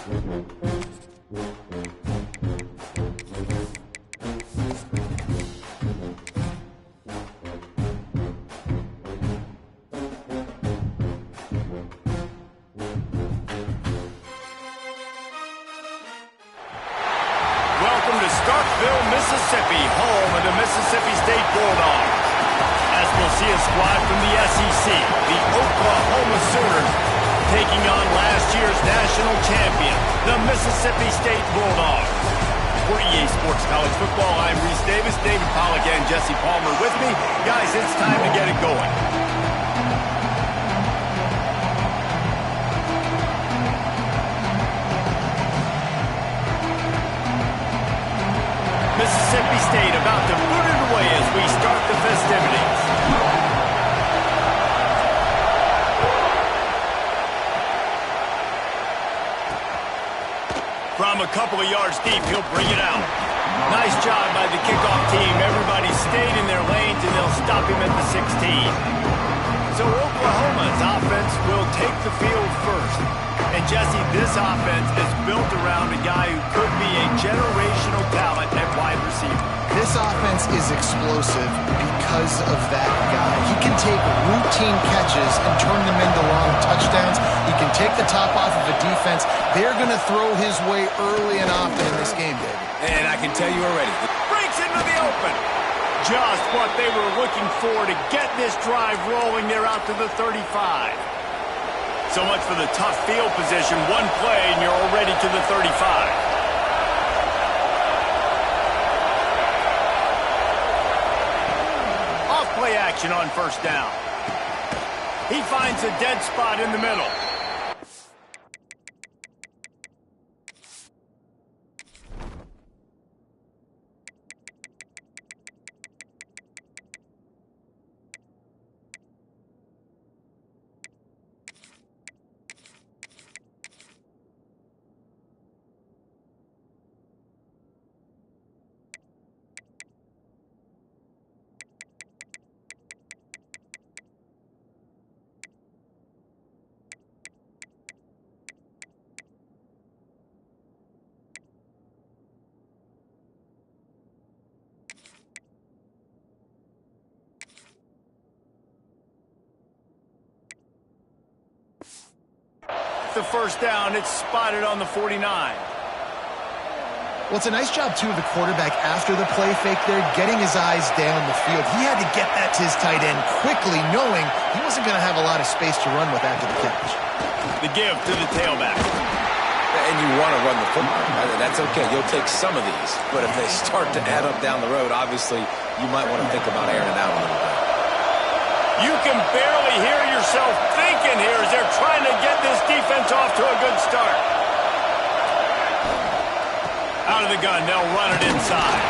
Mississippi, home of the Mississippi State Bulldogs. As we'll see a squad from the SEC, the Oklahoma Sooners, taking on last year's national champion, the Mississippi State Bulldogs. For EA Sports College Football, I'm Reese Davis, David Pollack and Jesse Palmer with me. Guys, it's time to get it going. Mississippi State about to boot it away as we start the festivities. From a couple of yards deep, he'll bring it out. Nice job by the kickoff team. Everybody stayed in their lanes, and they'll stop him at the 16. So Oklahoma's offense will take the field first. And Jesse, this offense is built around a guy who could be a generational talent at wide receiver. This offense is explosive because of that guy. He can take routine catches and turn them into long touchdowns. He can take the top off of a defense. They're going to throw his way early and often in this game, David. And I can tell you already, breaks into the open. Just what they were looking for to get this drive rolling. They're out to the 35. So much for the tough field position. One play and you're already to the 35. Off-play action on first down. He finds a dead spot in the middle. The first down, it's spotted on the 49. Well, it's a nice job, too, of the quarterback after the play fake there, getting his eyes down the field. He had to get that to his tight end quickly, knowing he wasn't going to have a lot of space to run with after the catch. The give to the tailback. And you want to run the football. That's okay. You'll take some of these. But if they start to add up down the road, obviously, you might want to think about airing it out a little bit. You can barely hear yourself thinking here as they're trying to get this defense off to a good start. Out of the gun, they'll run it inside.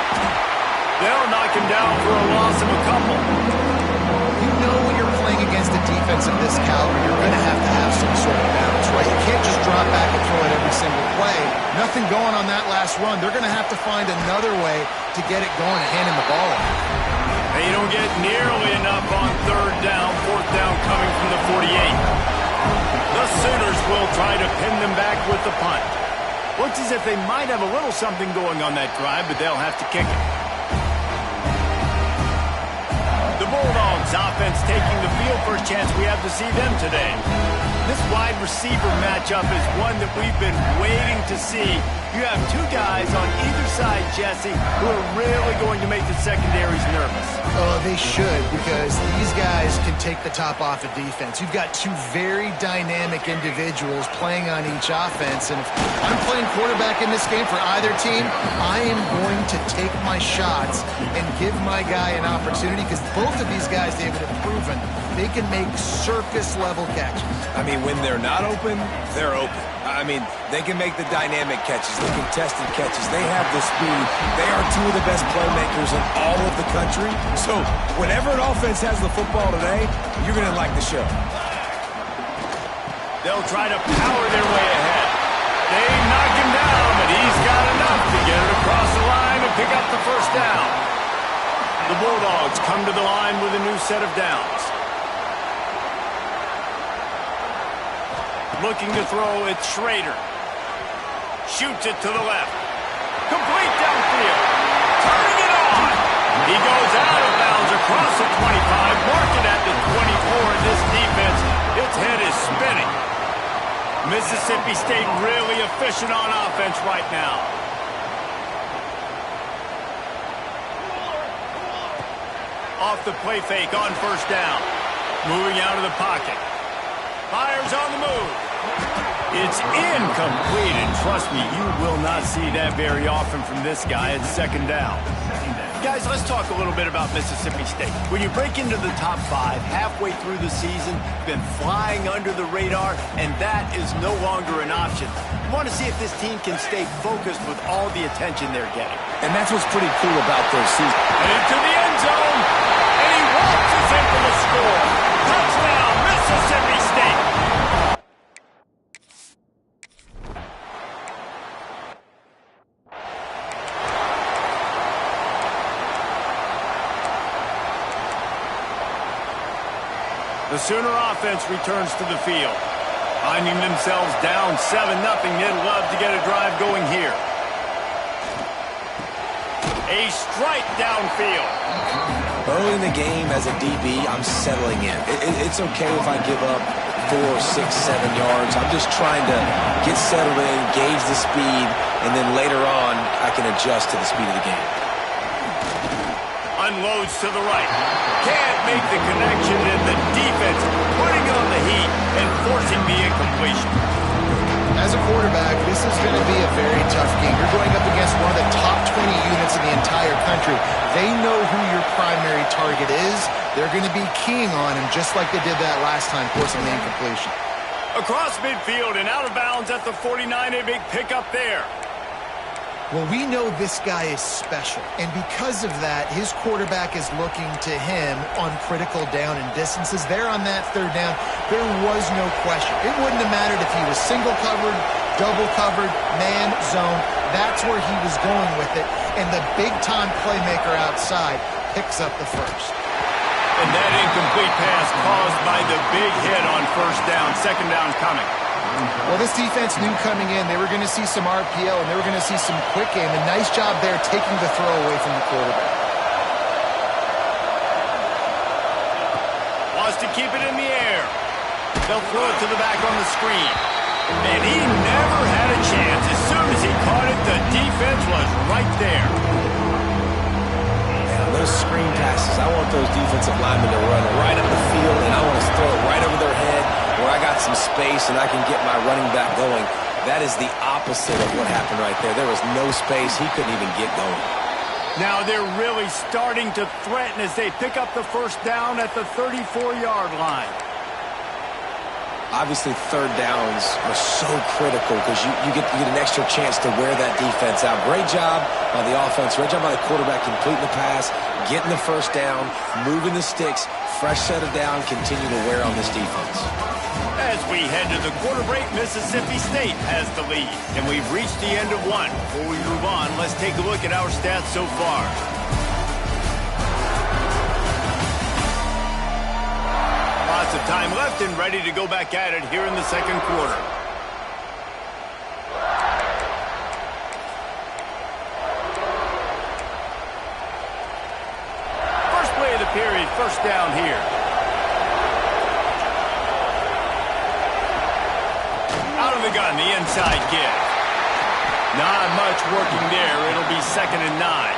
They'll knock him down for a loss of a couple. You know when you're playing against a defense of this caliber, you're going to have some sort of balance, right? You can't just drop back and throw it every single play. Nothing going on that last run. They're going to have to find another way to get it going and hand him the ball off. They don't get nearly enough on third down, fourth down coming from the 48. The Sooners will try to pin them back with the punt. Looks as if they might have a little something going on that drive, but they'll have to kick it. The Bulldogs offense taking the field. First chance we have to see them today. This wide receiver matchup is one that we've been waiting to see. You have two guys on either side, Jesse, who are really going to make the secondaries nervous. Oh, they should, because these guys can take the top off of defense. You've got two very dynamic individuals playing on each offense, and if I'm playing quarterback in this game for either team, I am going to take my shots and give my guy an opportunity, because both of these guys, David, have proven they can make circus-level catches. I mean, when they're not open, they're open. I mean, they can make the dynamic catches, the contested catches. They have the speed. They are two of the best playmakers in all of the country. So whenever an offense has the football today, you're going to like the show. They'll try to power their way ahead. They knock him down, but he's got enough to get it across the line and pick up the first down. The Bulldogs come to the line with a new set of downs. Looking to throw, it's Schrader. Shoots it to the left. Complete downfield. Turning it on. He goes out of bounds across the 25, marking at the 24. This defense, its head is spinning. Mississippi State really efficient on offense right now. Off the play fake on first down. Moving out of the pocket. Fires on the move. It's incomplete, and trust me, you will not see that very often from this guy at second down. Guys, let's talk a little bit about Mississippi State. When you break into the top 5 halfway through the season, been flying under the radar, and that is no longer an option. You want to see if this team can stay focused with all the attention they're getting. And that's what's pretty cool about their season. And into the end zone, and he waltzes in for the score. Touchdown, Mississippi State. The Sooner offense returns to the field. Finding themselves down 7-0, they'd love to get a drive going here. A strike downfield. Early in the game, as a DB, I'm settling in. It's okay if I give up 4, 6, 7 yards. I'm just trying to get settled in, gauge the speed, and then later on, I can adjust to the speed of the game. Unloads to the right. Can't make the connection, and the defense putting on the heat and forcing the incompletion. As a quarterback, this is going to be a very tough game. You're going up against one of the top 20 units in the entire country. They know who your primary target is. They're going to be keying on him just like they did that last time, forcing the incompletion. Across midfield and out of bounds at the 49, a big pickup there. Well, we know this guy is special, and because of that, his quarterback is looking to him on critical down and distances. There on that third down, there was no question. It wouldn't have mattered if he was single covered, double covered, man, zone. That's where he was going with it, and the big-time playmaker outside picks up the first. And that incomplete pass caused by the big hit on first down. Second down coming. Well, this defense knew coming in they were going to see some RPO and they were going to see some quick game. A nice job there taking the throw away from the quarterback. Wants to keep it in the air. They'll throw it to the back on the screen. And he never had a chance. As soon as he caught it, the defense was right there. Yeah, those screen passes, I want those defensive linemen to run right up the field, and I want to throw it right over their head where I got some space and I can get my running back going. That is the opposite of what happened right there. There was no space. He couldn't even get going. Now they're really starting to threaten as they pick up the first down at the 34-yard line. Obviously, third downs are so critical because you get an extra chance to wear that defense out. Great job by the offense. Great job by the quarterback completing the pass, getting the first down, moving the sticks, fresh set of down, continue to wear on this defense. As we head to the quarter break, Mississippi State has the lead. And we've reached the end of one. Before we move on, let's take a look at our stats so far. Lots of time left and ready to go back at it here in the second quarter. First play of the period, first down here. Out of the gun, the inside give. Not much working there. It'll be 2nd and 9.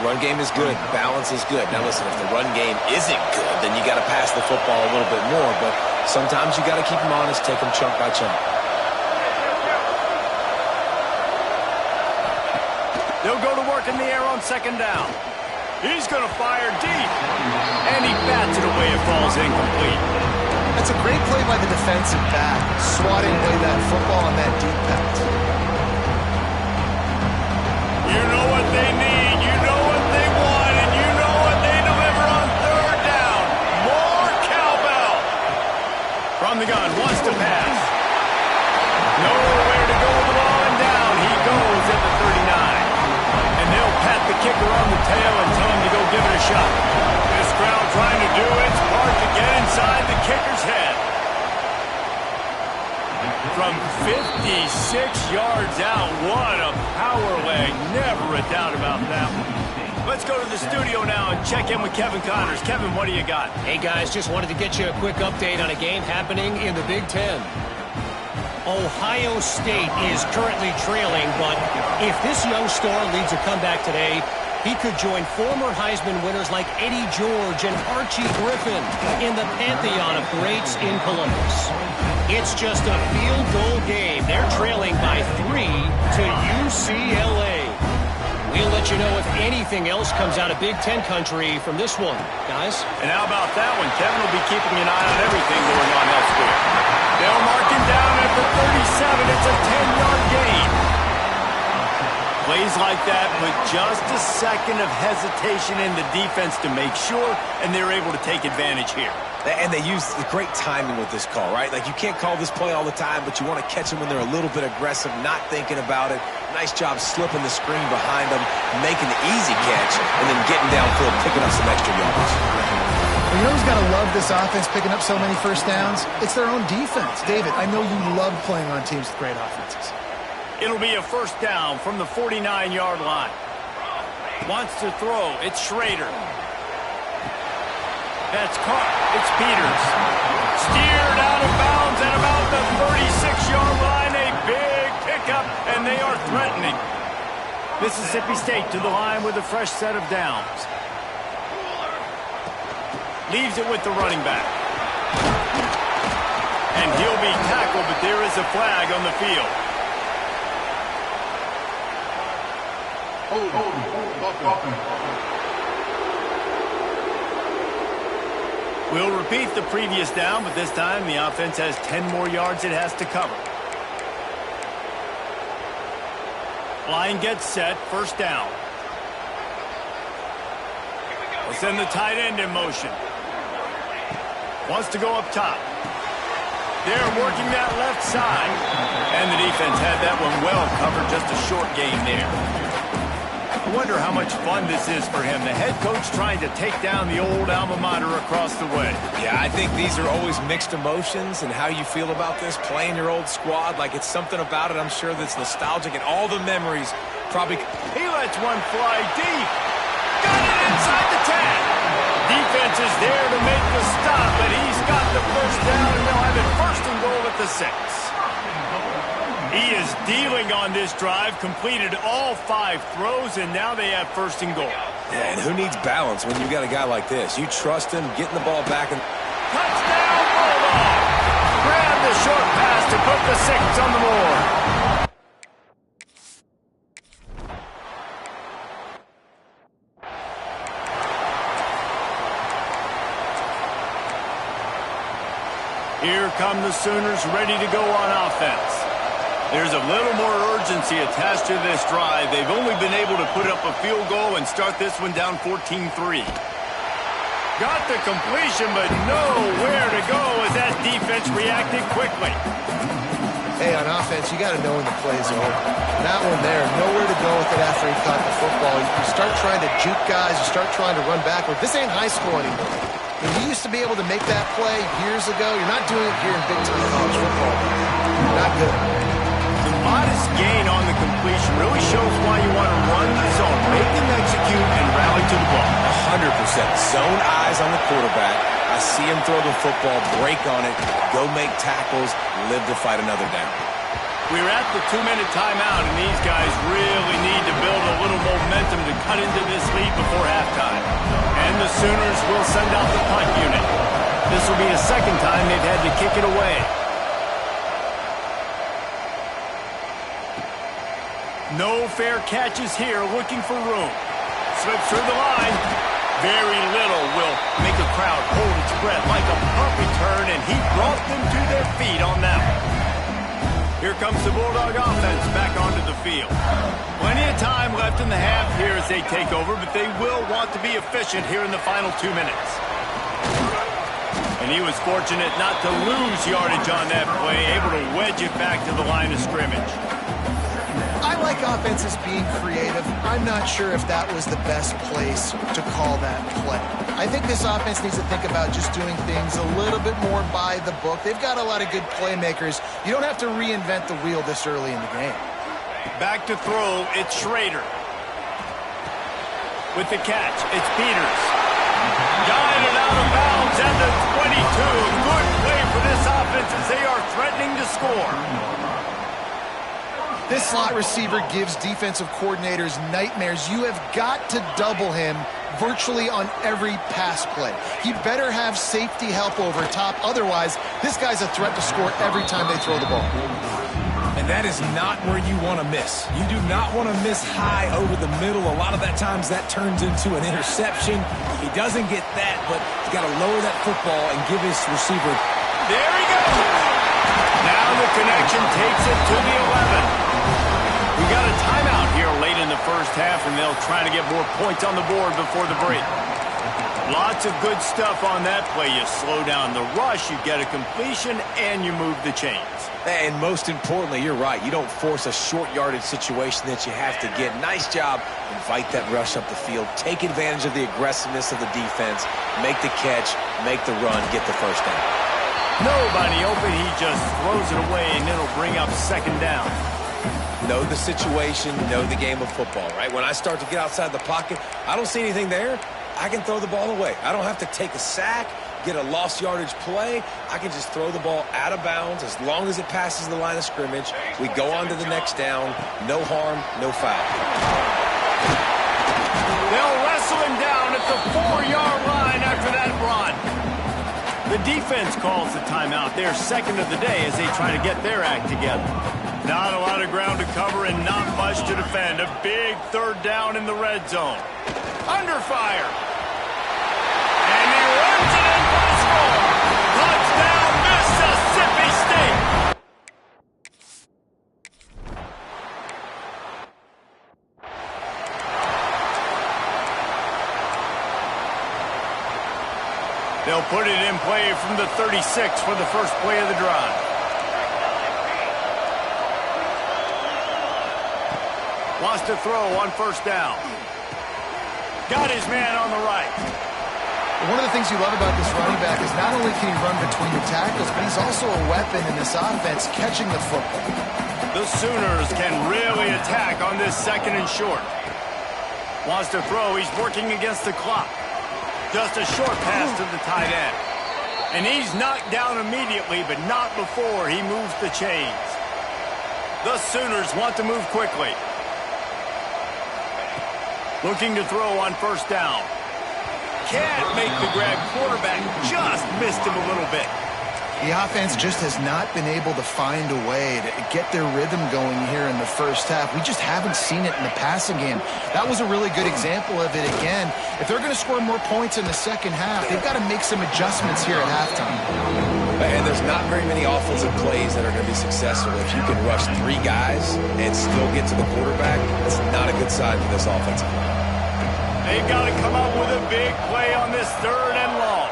Run game is good. Balance is good. Now listen, if the run game isn't good, then you got to pass the football a little bit more. But sometimes you got to keep them honest, take them chunk by chunk. They'll go to work in the air on 2nd down. He's going to fire deep. And he bats it away. It falls incomplete. That's a great play by the defensive back, swatting away that football on that deep pass. You know what they need, you know what they want, and you know what they deliver on 3rd down. More cowbell. From the gun, wants to pass. Nowhere to go with the ball, and down he goes at the 39. And they'll pat the kicker on the tail and tell him to go give it a shot. This crowd trying to do its part to get inside the kicker's head. from 56 yards out. What a power leg. Never a doubt about that one. Let's go to the studio now and check in with Kevin Connors. Kevin, what do you got? Hey, guys, just wanted to get you a quick update on a game happening in the Big Ten. Ohio State is currently trailing, but if this young star leads a comeback today, he could join former Heisman winners like Eddie George and Archie Griffin in the pantheon of greats in Columbus. It's just a field goal game. They're trailing by 3 to UCLA. We'll let you know if anything else comes out of Big Ten country from this one, guys. And how about that one? Kevin will be keeping an eye on everything going on elsewhere. They'll mark him down at the 37. It's a 10-yard gain. Plays like that with just a second of hesitation in the defense to make sure, and they're able to take advantage here. And they use the great timing with this call, right? Like, you can't call this play all the time, but you want to catch them when they're a little bit aggressive, not thinking about it. Nice job slipping the screen behind them, making the easy catch, and then getting downfield, picking up some extra yards. You know who's got to love this offense picking up so many first downs? It's their own defense. David, I know you love playing on teams with great offenses. It'll be a first down from the 49-yard line. Wants to throw. It's Schrader. That's caught. It's Peters. Steered out of bounds at about the 36-yard line. A big pickup, and they are threatening. Mississippi State to the line with a fresh set of downs. Leaves it with the running back. And he'll be tackled, but there is a flag on the field. We'll repeat the previous down, but this time the offense has 10 more yards it has to cover. Line gets set, first down. We'll send the tight end in motion. Wants to go up top. They're working that left side. And the defense had that one well covered, just a short gain there. I wonder how much fun this is for him. The head coach trying to take down the old alma mater across the way. Yeah, I think these are always mixed emotions, and how you feel about this, playing your old squad. Like, it's something about it, I'm sure, that's nostalgic, and all the memories probably... He lets one fly deep. Got it inside the 10. Defense is there to make the stop, but he's got the first down, and they'll have it first and goal at the 6. He is dealing on this drive, completed all 5 throws, and now they have first and goal. Yeah, and who needs balance when you got a guy like this? You trust him, getting the ball back. And touchdown, Bulldog! Grab the short pass to put the 6 on the board. Here come the Sooners ready to go on offense. There's a little more urgency attached to this drive. They've only been able to put up a field goal and start this one down 14-3. Got the completion, but nowhere to go as that defense reacted quickly. Hey, on offense, you got to know when the play's over. That one there, nowhere to go with it after he caught the football. You start trying to juke guys. You start trying to run backward. This ain't high school anymore. When you used to be able to make that play years ago, you're not doing it here in big-time college football. Not good. The modest gain on the completion really shows why you want to run the zone, make them execute, and rally to the ball. 100%. Zone eyes on the quarterback. I see him throw the football, break on it, go make tackles, live to fight another down. We're at the 2-minute timeout, and these guys really need to build a little momentum to cut into this lead before halftime. And the Sooners will send out the punt unit. This will be the second time they've had to kick it away. No fair catches here, looking for room. Slips through the line. Very little will make a crowd hold its breath like a punt return, and he brought them to their feet on that one. Here comes the Bulldog offense back onto the field. Plenty of time left in the half here as they take over, but they will want to be efficient here in the final 2 minutes. And he was fortunate not to lose yardage on that play, able to wedge it back to the line of scrimmage. I like offense is being creative, I'm not sure if that was the best place to call that play. I think this offense needs to think about just doing things a little bit more by the book. They've got a lot of good playmakers. You don't have to reinvent the wheel this early in the game. Back to throw, it's Schrader. With the catch, it's Peters. Guided out of bounds at the 22. Good play for this offense as they are threatening to score. This slot receiver gives defensive coordinators nightmares. You have got to double him virtually on every pass play. He better have safety help over top. Otherwise, this guy's a threat to score every time they throw the ball. And that is not where you want to miss. You do not want to miss high over the middle. A lot of that times that turns into an interception. He doesn't get that, but he's got to lower that football and give his receiver. There he goes. Now the connection takes it to the 11. We got a timeout here late in the first half, and they'll try to get more points on the board before the break. Lots of good stuff on that play. You slow down the rush, you get a completion, and you move the chains. And most importantly, you're right. You don't force a short yardage situation that you have to get. Nice job. Invite that rush up the field. Take advantage of the aggressiveness of the defense. Make the catch. Make the run. Get the first down. Nobody open. He just throws it away, and it'll bring up second down. Know the situation. Know the game of football, right? When I start to get outside the pocket, I don't see anything there. I can throw the ball away. I don't have to take a sack, get a lost yardage play. I can just throw the ball out of bounds as long as it passes the line of scrimmage. We go on to the next down. No harm, no foul. They'll wrestle him down at the 4-yard line after that run. The defense calls the timeout. They're second of the day as they try to get their act together. Not a lot of ground to cover and not much to defend. A big third down in the red zone. Under fire. And he runs it in for the score. Touchdown, Mississippi State. They'll put it in play from the 36 for the first play of the drive. Wants to throw on first down. Got his man on the right. One of the things you love about this running back is not only can he run between the tackles, but he's also a weapon in this offense catching the football. The Sooners can really attack on this second and short. Wants to throw. He's working against the clock. Just a short pass to the tight end. And he's knocked down immediately, but not before he moves the chains. The Sooners want to move quickly. Looking to throw on first down. Can't make the grab. Quarterback just missed him a little bit. The offense just has not been able to find a way to get their rhythm going here in the first half. We just haven't seen it in the passing game. That was a really good example of it again. If they're going to score more points in the second half, they've got to make some adjustments here at halftime. And there's not very many offensive plays that are going to be successful. If you can rush 3 guys and still get to the quarterback, that's not a good sign for this offensive line. They've got to come up with a big play on this third and long.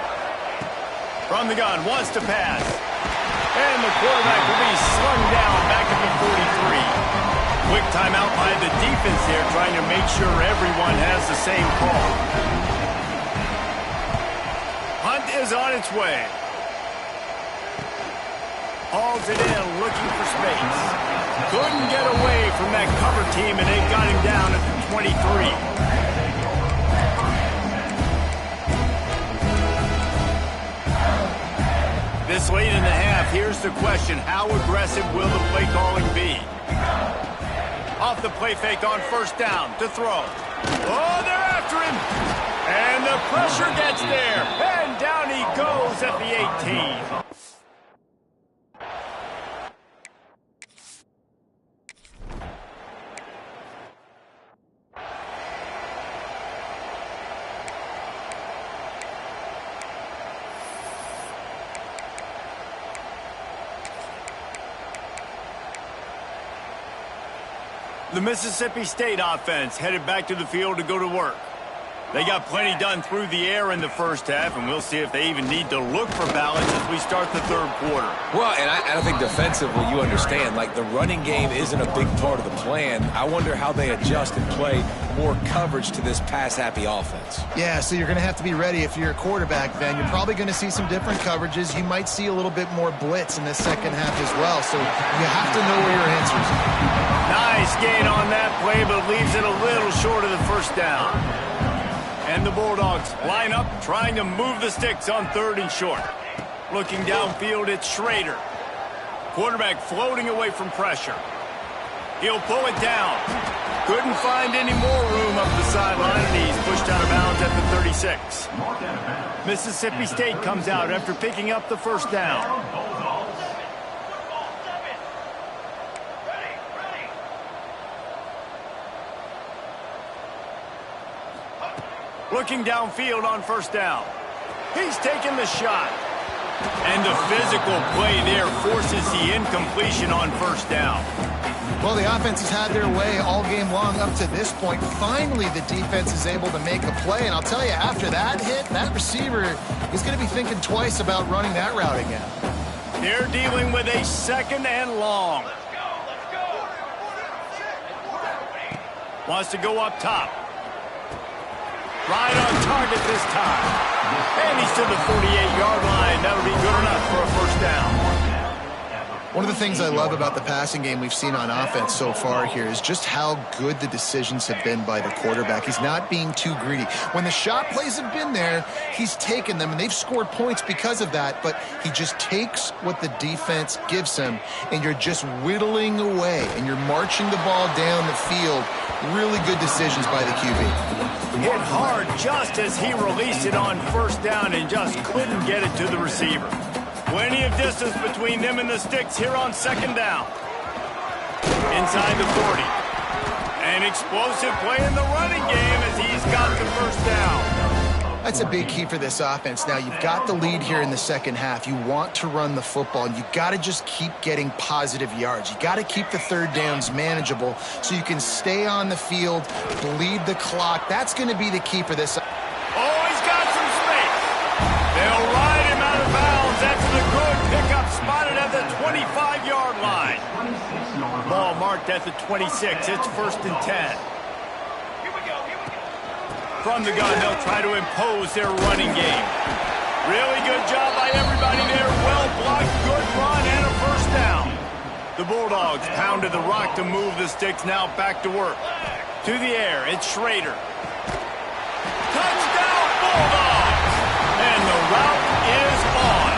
From the gun, wants to pass. And the quarterback will be slung down back at the 43. Quick timeout by the defense there, trying to make sure everyone has the same call. Hunt is on its way. Hauls it in, looking for space. Couldn't get away from that cover team, and they got him down at the 23. This late in the half, here's the question. How aggressive will the play calling be? Off the play fake on first down to throw. Oh, they're after him. And the pressure gets there. And down he goes at the 18. The Mississippi State offense headed back to the field to go to work. They got plenty done through the air in the first half, and we'll see if they even need to look for balance as we start the third quarter. Well, and I think defensively, you understand, like the running game isn't a big part of the plan. I wonder how they adjust and play more coverage to this pass-happy offense. Yeah, so you're going to have to be ready if you're a quarterback then. You're probably going to see some different coverages. You might see a little bit more blitz in the second half as well, so you have to know where your answers are. Nice gain on that play, but leaves it a little short of the first down. And the Bulldogs line up, trying to move the sticks on 3rd and short. Looking downfield, it's Schrader. Quarterback floating away from pressure. He'll pull it down. Couldn't find any more room up the sideline, and he's pushed out of bounds at the 36. Mississippi State comes out after picking up the first down. Looking downfield on first down. He's taking the shot. And the physical play there forces the incompletion on first down. Well, the offense has had their way all game long up to this point. Finally, the defense is able to make a play. And I'll tell you, after that hit, that receiver is going to be thinking twice about running that route again. They're dealing with a 2nd and long. Wants to go up top. Right on target this time. And he's to the 48-yard line. That'll be good enough for a first down. One of the things I love about the passing game we've seen on offense so far here is just how good the decisions have been by the quarterback. He's not being too greedy. When the shot plays have been there, he's taken them, and they've scored points because of that, but he just takes what the defense gives him, and you're just whittling away, and you're marching the ball down the field. Really good decisions by the QB. Hit hard just as he released it on first down and just couldn't get it to the receiver. Plenty of distance between them and the sticks here on 2nd down. Inside the 40. An explosive play in the running game as he's got the first down. That's a big key for this offense. Now, you've got the lead here in the second half. You want to run the football, and you've got to just keep getting positive yards. You've got to keep the third downs manageable so you can stay on the field, bleed the clock. That's going to be the key for this. Oh, he's got some space. They'll ride him out of bounds. That's the good pickup, spotted at the 25-yard line. Ball marked at the 26. It's 1st and 10. From the gun, they'll try to impose their running game. Really good job by everybody there. Well blocked, good run, and a first down. The Bulldogs pounded the rock to move the sticks. Now back to work. To the air, it's Schrader. Touchdown, Bulldogs! And the route is on.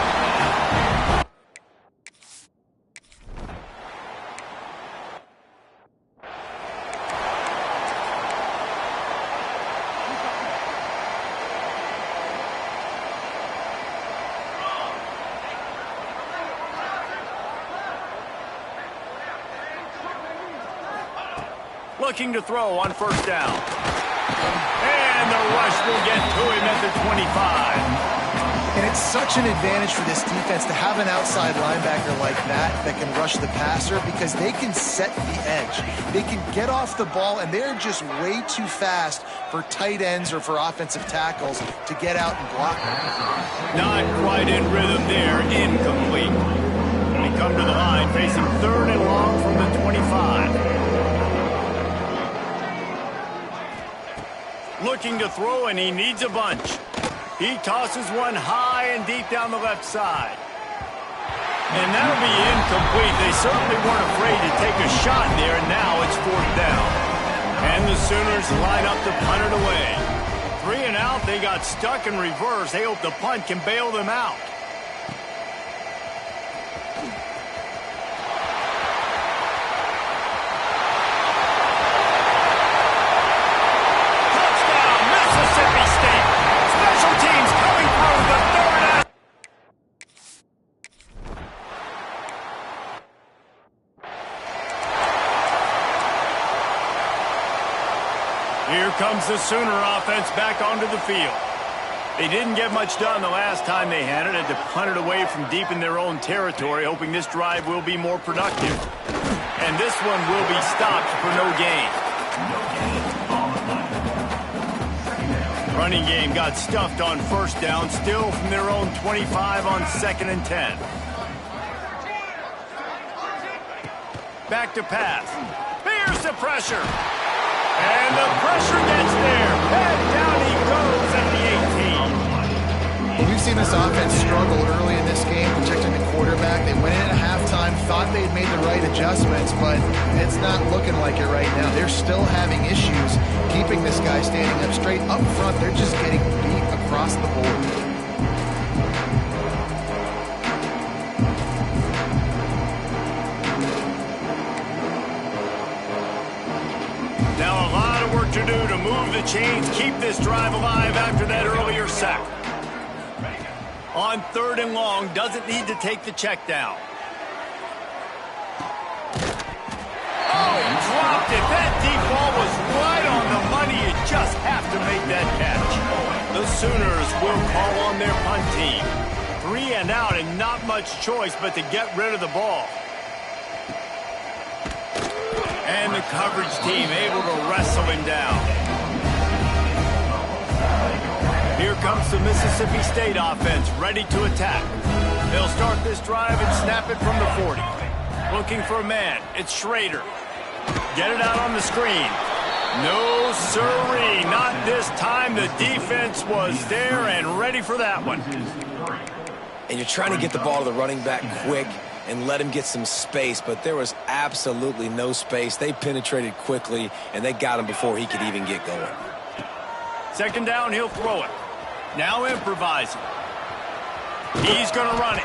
Looking to throw on first down. And the rush will get to him at the 25. And it's such an advantage for this defense to have an outside linebacker like that can rush the passer because they can set the edge. They can get off the ball, and they're just way too fast for tight ends or for offensive tackles to get out and block them. Not quite in rhythm there. Incomplete. They come to the line facing 3rd and long from the 25. Looking to throw, and he needs a bunch. He tosses one high and deep down the left side. And that'll be incomplete. They certainly weren't afraid to take a shot there, and now it's 4th down. And the Sooners line up to punt it away. 3 and out, they got stuck in reverse. They hope the punt can bail them out. Here comes the Sooner offense back onto the field. They didn't get much done the last time they had it. Had to punt it away from deep in their own territory, hoping this drive will be more productive. And this one will be stopped for no gain. Running game got stuffed on first down, still from their own 25 on 2nd and 10. Back to pass. Here's the pressure. And the pressure gets there. And down he goes at the 18. Well, we've seen this offense struggle early in this game, protecting the quarterback. They went in at halftime, thought they'd made the right adjustments, but it's not looking like it right now. They're still having issues keeping this guy standing up straight. Up front, they're just getting beat across the board. Now a lot of work to do to move the chains, keep this drive alive after that earlier sack. On 3rd and long, doesn't need to take the check down. Oh, he dropped it. That deep ball was right on the money. You just have to make that catch. The Sooners will call on their punt team. 3 and out and not much choice but to get rid of the ball. And the coverage team able to wrestle him down. Here comes the Mississippi State offense, ready to attack. They'll start this drive and snap it from the 40. Looking for a man. It's Schrader. Get it out on the screen. No siree, not this time. The defense was there and ready for that one. And you're trying to get the ball to the running back quick and let him get some space, but there was absolutely no space. They penetrated quickly, and they got him before he could even get going. 2nd down, he'll throw it. Now improvising. He's going to run it.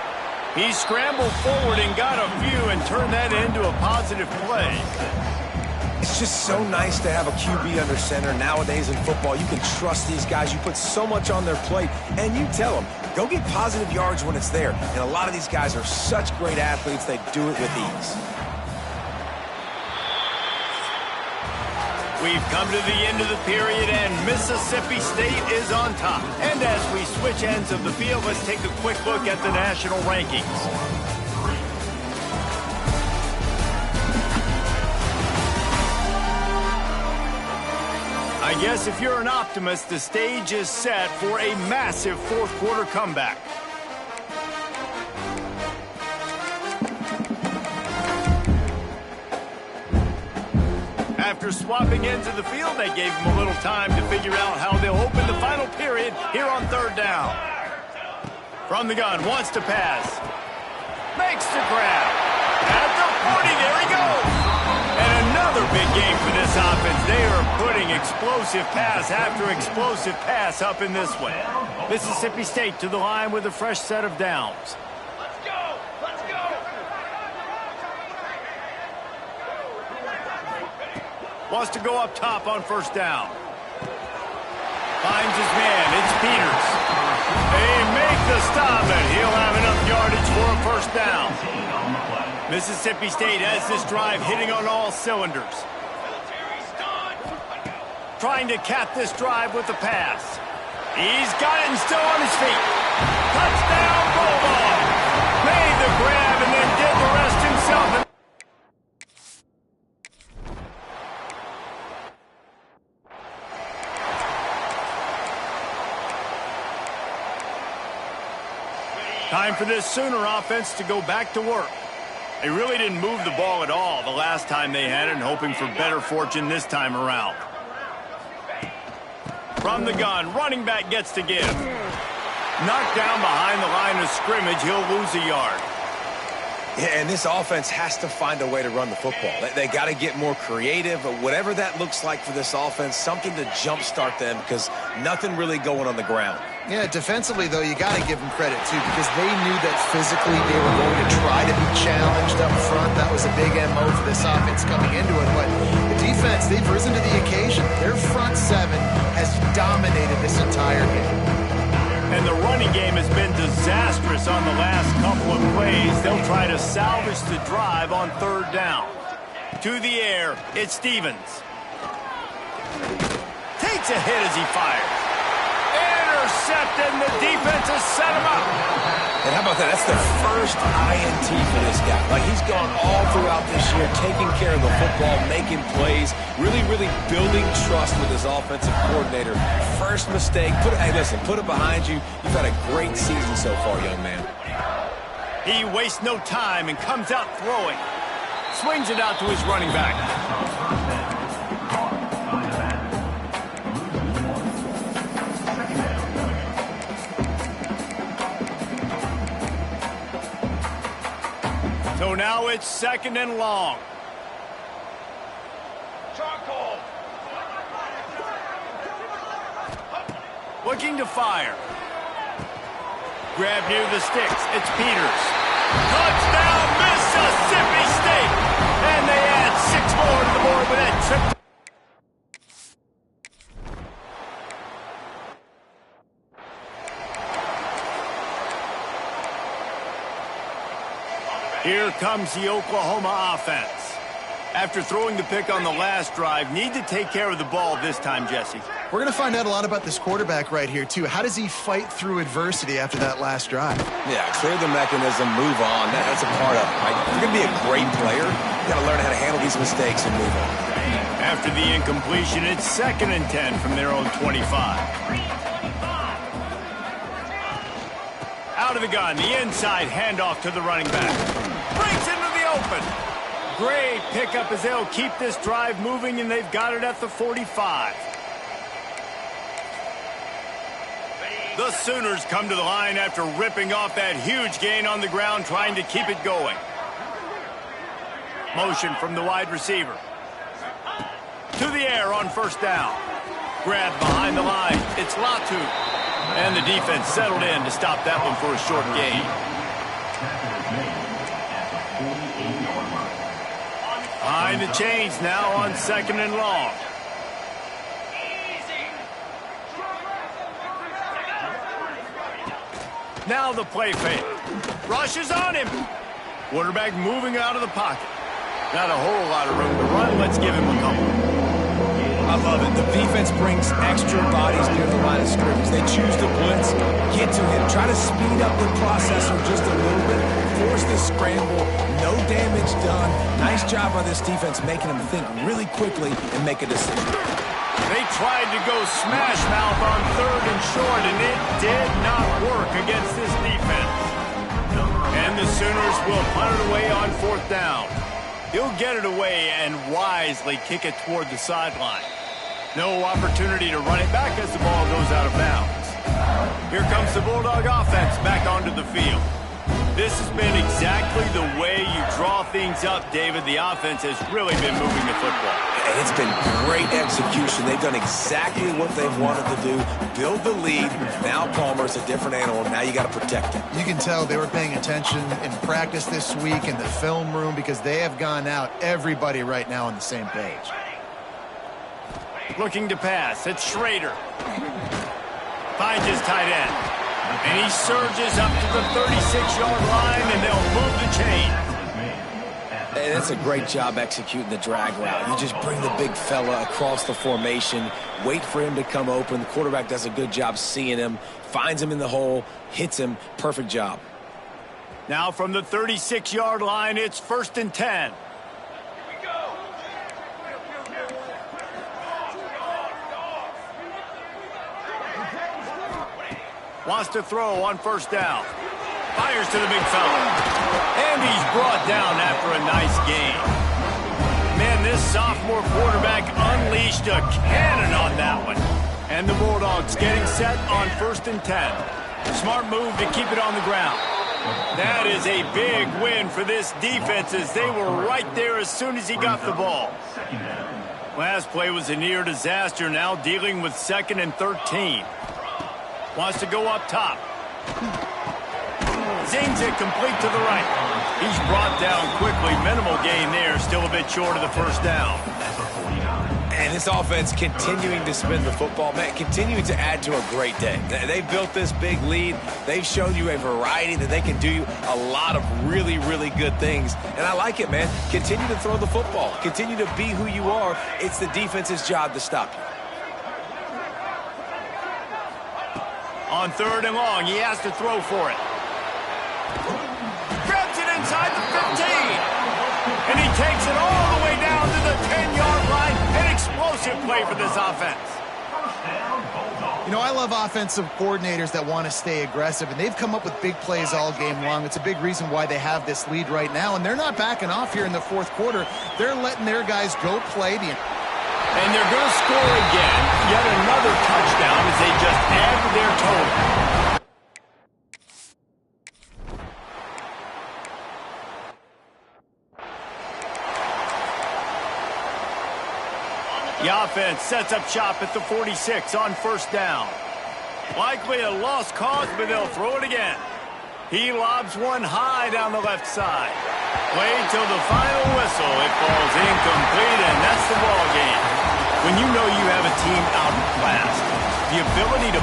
He scrambled forward and got a few and turned that into a positive play. It's just so nice to have a QB under center nowadays in football. You can trust these guys. You put so much on their plate, and you tell them, go get positive yards when it's there. And a lot of these guys are such great athletes, they do it with ease. We've come to the end of the period, and Mississippi State is on top. And as we switch ends of the field, let's take a quick look at the national rankings. I guess if you're an optimist, the stage is set for a massive 4th quarter comeback. After swapping into the field, they gave him a little time to figure out how they'll open the final period here on 3rd down. From the gun, wants to pass. Makes the grab. At the 40, there he goes. And another big game for this offense. They are putting explosive pass after explosive pass up in this one. Mississippi State to the line with a fresh set of downs. Wants to go up top on 1st down. Finds his man. It's Peters. They make the stop, and he'll have enough yardage for a 1st down. Mississippi State has this drive hitting on all cylinders. Trying to cap this drive with the pass. He's got it and still on his feet. Touchdown, Bulldog. Made the grab and then did the rest himself. Time for this Sooner offense to go back to work. They really didn't move the ball at all the last time they had it, and hoping for better fortune this time around. From the gun, running back gets to give. Knocked down behind the line of scrimmage, he'll lose a yard. Yeah, and this offense has to find a way to run the football. They got to get more creative, but whatever that looks like for this offense, something to jumpstart them, because nothing really going on the ground. Yeah, defensively, though, you got to give them credit, too, because they knew that physically they were going to try to be challenged up front. That was a big MO for this offense coming into it. But the defense, they've risen to the occasion. Their front 7 has dominated this entire game. And the running game has been disastrous on the last couple of plays. They'll try to salvage the drive on 3rd down. To the air, it's Stevens. Takes a hit as he fires. Intercepted, and the defense has set him up. And how about that? That's the first INT for this guy. Like, he's gone all throughout this year, taking care of the football, making plays, really, really building trust with his offensive coordinator. First mistake, hey, listen, put it behind you. You've had a great season so far, young man. He wastes no time and comes out throwing. Swings it out to his running back. So now it's 2nd and long. Looking to fire. Grab near the sticks. It's Peters. Touchdown, Mississippi State! And they add 6 more to the board with that trip. Here comes the Oklahoma offense. After throwing the pick on the last drive, need to take care of the ball this time, Jesse. We're going to find out a lot about this quarterback right here, too. How does he fight through adversity after that last drive? Yeah, clear the mechanism, move on. That's a part of it, right? If you're going to be a great player, you got to learn how to handle these mistakes and move on. After the incompletion, it's 2nd and 10 from their own 25. Out of the gun, the inside handoff to the running back. Breaks into the open. Great pickup as they'll keep this drive moving, and they've got it at the 45. The Sooners come to the line after ripping off that huge gain on the ground, trying to keep it going. Motion from the wide receiver. To the air on 1st down. Grab behind the line. It's Latu. And the defense settled in to stop that one for a short gain. Behind the chains now on 2nd and long. Now the play fake. Rushes on him. Quarterback moving out of the pocket. Not a whole lot of room to run. Let's give him a couple. I love it. The defense brings extra bodies near the line of scrimmage. They choose to blitz, get to him, try to speed up the processor just a little bit, force the scramble, no damage done. Nice job by this defense making them think really quickly and make a decision. They tried to go smash mouth on 3rd and short, and it did not work against this defense. And the Sooners will punt it away on 4th down. He'll get it away and wisely kick it toward the sideline. No opportunity to run it back as the ball goes out of bounds. Here comes the Bulldog offense back onto the field. This has been exactly the way you draw things up, David. The offense has really been moving the football. And it's been great execution. They've done exactly what they've wanted to do. Build the lead. Now Palmer's a different animal. Now you got to protect him. You can tell they were paying attention in practice this week in the film room because they have gone out, everybody right now on the same page. Looking to pass. It's Schrader. Finds his tight end. And he surges up to the 36-yard line, and they'll move the chain. Hey, that's a great job executing the drag route. You just bring the big fella across the formation, wait for him to come open. The quarterback does a good job seeing him, finds him in the hole, hits him. Perfect job. Now from the 36-yard line, it's 1st and 10. Wants to throw on 1st down. Fires to the big fella. And he's brought down after a nice gain. Man, this sophomore quarterback unleashed a cannon on that one. And the Bulldogs getting set on 1st and 10. Smart move to keep it on the ground. That is a big win for this defense as they were right there as soon as he got the ball. Last play was a near disaster, now dealing with 2nd and 13. Wants to go up top. Zings it complete to the right. He's brought down quickly. Minimal gain there. Still a bit short of the 1st down. And this offense continuing to spin the football, man, continuing to add to a great day. They've built this big lead. They've shown you a variety that they can do a lot of really, really good things. And I like it, man. Continue to throw the football. Continue to be who you are. It's the defense's job to stop you. On 3rd and long, he has to throw for it. Grabs it inside the 15. And he takes it all the way down to the 10-yard line. An explosive play for this offense. You know, I love offensive coordinators that want to stay aggressive, and they've come up with big plays all game long. It's a big reason why they have this lead right now, and they're not backing off here in the fourth quarter. They're letting their guys go play. And they're going to score again. Yet another touchdown as they just add to their total. The offense sets up shop at the 46 on first down. Likely a lost cause, but they'll throw it again. He lobs one high down the left side. Wait till the final whistle. It falls incomplete, and that's the ball game. When you know you have a team outclassed, the ability to